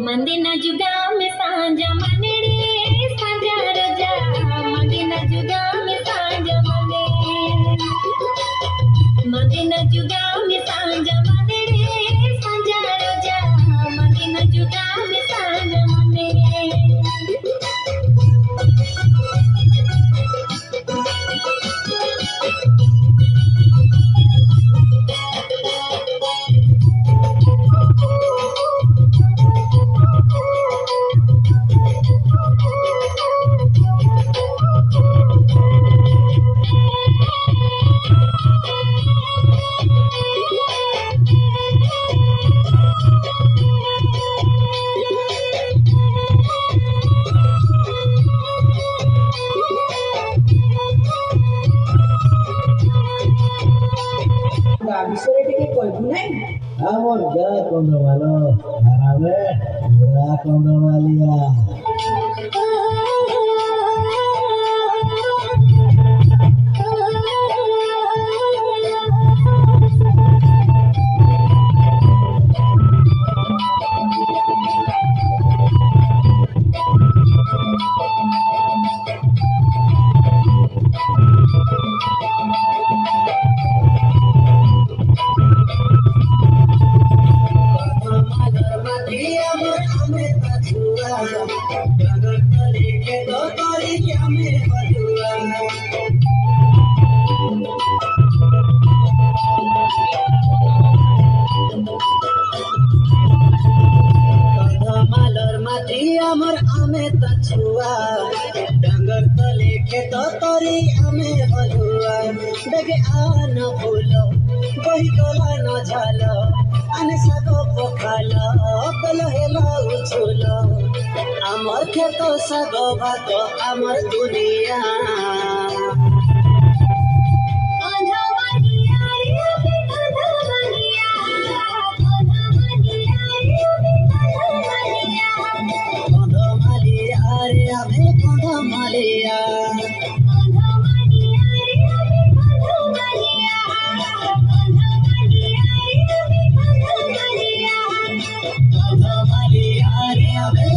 मंदिना जुगा में सांझा मने रे सांझा रजा मंदिना जुगा में सांझा मने मंदिना जुगा में सांझा मने रे सांझा रजा मंदिना जुगा में सांझा मने আমার গা কন্দ ভালো আরামে গা কন্দ মালিয়া Yeah. डगर तले खेत तरिया में बलुआ कधमालर माटी आमर आमे तछुआ डगर तले खेत तरिया में बलुआ डेगे आन भूलो बही गला न झालो आने सागो पखालो पेलो हेलो उछुलो आमर खेत सागो भात आमर दुनिया कंधमालिया रे आमे कंधमालिया कंधमालिया रे आमे